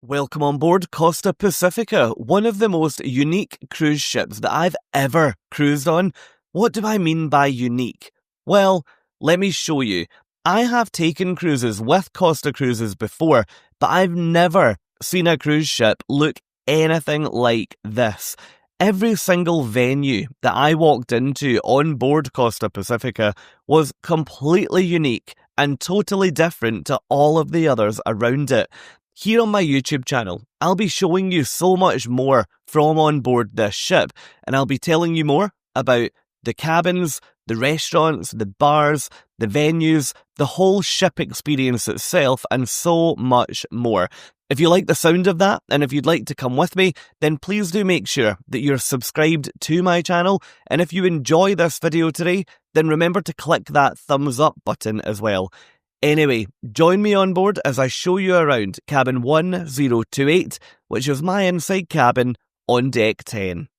Welcome on board Costa Pacifica, one of the most unique cruise ships that I've ever cruised on. What do I mean by unique? Well, let me show you. I have taken cruises with Costa Cruises before, but I've never seen a cruise ship look anything like this. Every single venue that I walked into on board Costa Pacifica was completely unique and totally different to all of the others around it. Here on my YouTube channel, I'll be showing you so much more from on board this ship, and I'll be telling you more about the cabins, the restaurants, the bars, the venues, the whole ship experience itself, and so much more. If you like the sound of that, and if you'd like to come with me, then please do make sure that you're subscribed to my channel, and if you enjoy this video today, then remember to click that thumbs up button as well. Anyway, join me on board as I show you around cabin 1028, which is my inside cabin on deck 10.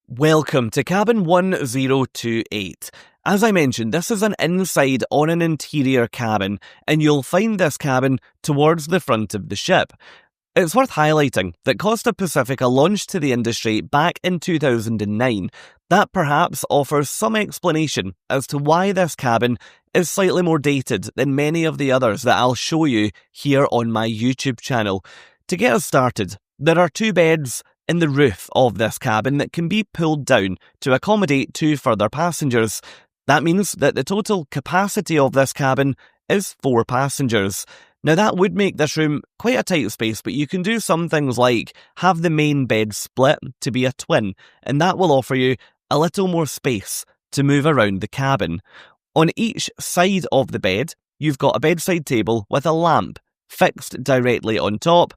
Welcome to cabin 1028. As I mentioned, this is an inside on an interior cabin, and you'll find this cabin towards the front of the ship. It's worth highlighting that Costa Pacifica launched to the industry back in 2009. That perhaps offers some explanation as to why this cabin is slightly more dated than many of the others that I'll show you here on my YouTube channel. To get us started, there are two beds in the roof of this cabin that can be pulled down to accommodate two further passengers. That means that the total capacity of this cabin is 4 passengers. Now that would make this room quite a tight space, but you can do some things like have the main bed split to be a twin, and that will offer you a little more space to move around the cabin. On each side of the bed, you've got a bedside table with a lamp fixed directly on top,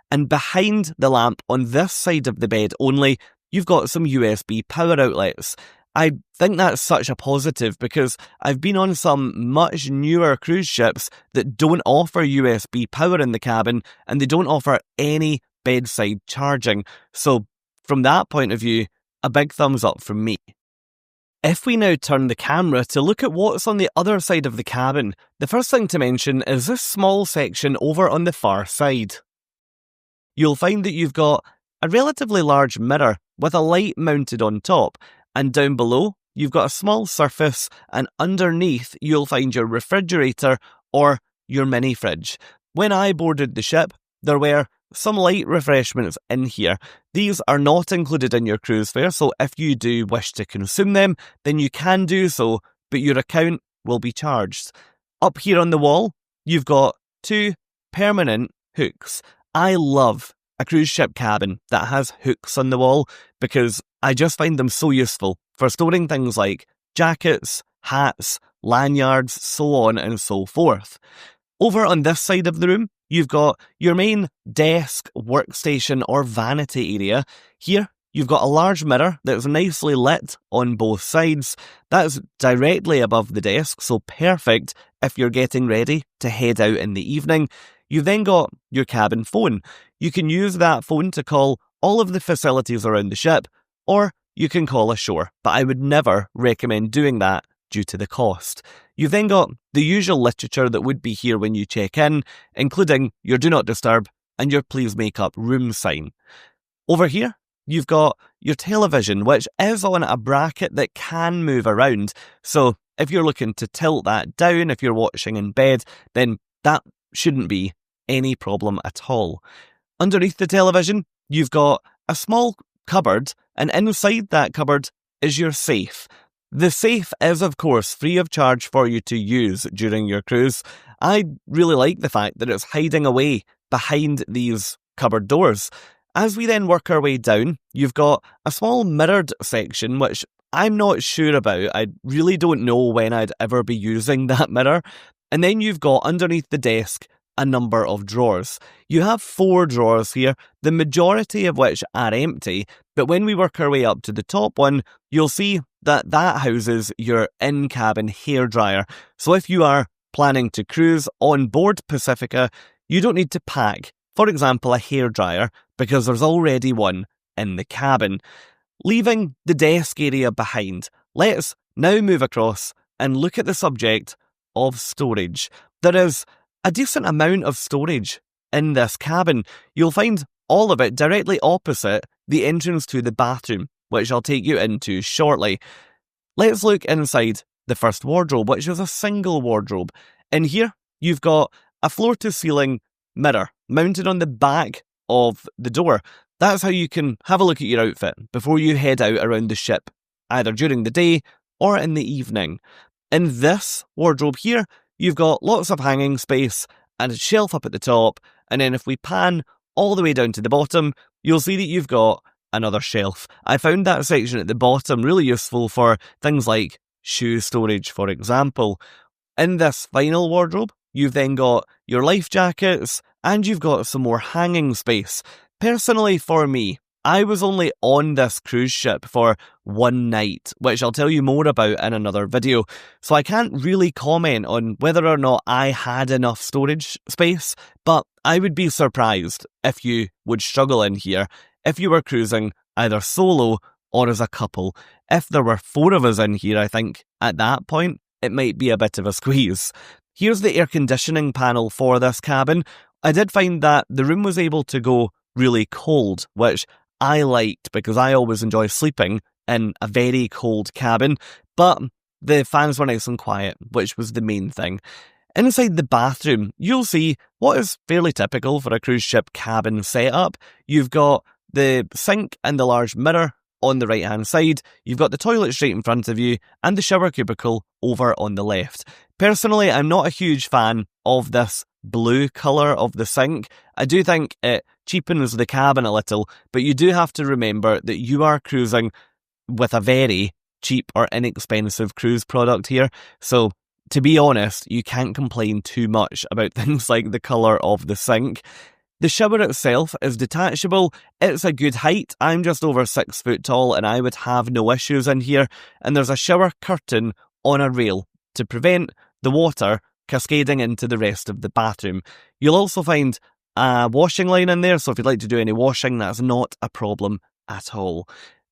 and behind the lamp on this side of the bed only, you've got some USB power outlets. I think that's such a positive because I've been on some much newer cruise ships that don't offer USB power in the cabin and they don't offer any bedside charging. So from that point of view, a big thumbs up from me. If we now turn the camera to look at what's on the other side of the cabin, the first thing to mention is this small section over on the far side. You'll find that you've got a relatively large mirror with a light mounted on top, and down below you've got a small surface, and underneath you'll find your refrigerator or your mini fridge. When I boarded the ship, there were some light refreshments in here. These are not included in your cruise fare, so if you do wish to consume them, then you can do so, but your account will be charged. Up here on the wall, you've got 2 permanent hooks. I love a cruise ship cabin that has hooks on the wall because I just find them so useful for storing things like jackets, hats, lanyards, so on and so forth. Over on this side of the room, you've got your main desk, workstation or vanity area. Here, you've got a large mirror that's nicely lit on both sides. That's directly above the desk, so perfect if you're getting ready to head out in the evening. You've then got your cabin phone. You can use that phone to call all of the facilities around the ship, or you can call ashore, but I would never recommend doing that due to the cost. You've then got the usual literature that would be here when you check in, including your do not disturb and your please make up room sign. Over here, you've got your television, which is on a bracket that can move around. So if you're looking to tilt that down, if you're watching in bed, then that shouldn't be any problem at all. Underneath the television, you've got a small cupboard, and inside that cupboard is your safe. The safe is, of course, free of charge for you to use during your cruise. I really like the fact that it's hiding away behind these cupboard doors. As we then work our way down, you've got a small mirrored section, which I'm not sure about. I really don't know when I'd ever be using that mirror. And then you've got underneath the desk a number of drawers. You have 4 drawers here, the majority of which are empty, but when we work our way up to the top one, you'll see that that houses your in-cabin hairdryer. So if you are planning to cruise on board Pacifica, you don't need to pack, for example, a hairdryer, because there's already one in the cabin. Leaving the desk area behind, let's now move across and look at the subject of storage. There is a decent amount of storage in this cabin, you'll find all of it directly opposite the entrance to the bathroom, which I'll take you into shortly. Let's look inside the first wardrobe, which is a single wardrobe. In here, you've got a floor-to-ceiling mirror mounted on the back of the door. That's how you can have a look at your outfit before you head out around the ship, either during the day or in the evening. In this wardrobe here, you've got lots of hanging space and a shelf up at the top, and then if we pan all the way down to the bottom, you'll see that you've got another shelf. I found that section at the bottom really useful for things like shoe storage, for example. In this final wardrobe, you've then got your life jackets and you've got some more hanging space. Personally, for me, I was only on this cruise ship for one night, which I'll tell you more about in another video, so I can't really comment on whether or not I had enough storage space, but I would be surprised if you would struggle in here if you were cruising either solo or as a couple. If there were 4 of us in here, I think at that point it might be a bit of a squeeze. Here's the air conditioning panel for this cabin. I did find that the room was able to go really cold, which I liked because I always enjoy sleeping in a very cold cabin, but the fans were nice and quiet, which was the main thing. Inside the bathroom, you'll see what is fairly typical for a cruise ship cabin setup. You've got the sink and the large mirror on the right hand side, you've got the toilet straight in front of you, and the shower cubicle over on the left. Personally, I'm not a huge fan of this blue colour of the sink. I do think it cheapens the cabin a little, but you do have to remember that you are cruising with a very cheap or inexpensive cruise product here, so to be honest, you can't complain too much about things like the colour of the sink. The shower itself is detachable. It's a good height. I'm just over 6 foot tall and I would have no issues in here. And there's a shower curtain on a rail to prevent the water cascading into the rest of the bathroom. You'll also find a washing line in there, so if you'd like to do any washing, that's not a problem at all.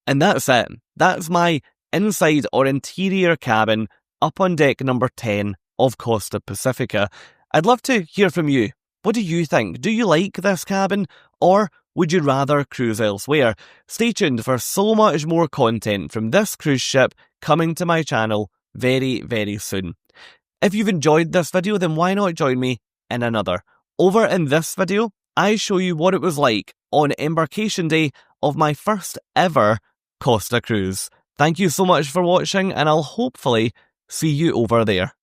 And that's it. That's my inside or interior cabin up on deck number 10 of Costa Pacifica. I'd love to hear from you. What do you think? Do you like this cabin, or would you rather cruise elsewhere? Stay tuned for so much more content from this cruise ship coming to my channel very, very soon. If you've enjoyed this video, then why not join me in another? Over in this video, I show you what it was like on embarkation day of my first ever Costa cruise. Thank you so much for watching, and I'll hopefully see you over there.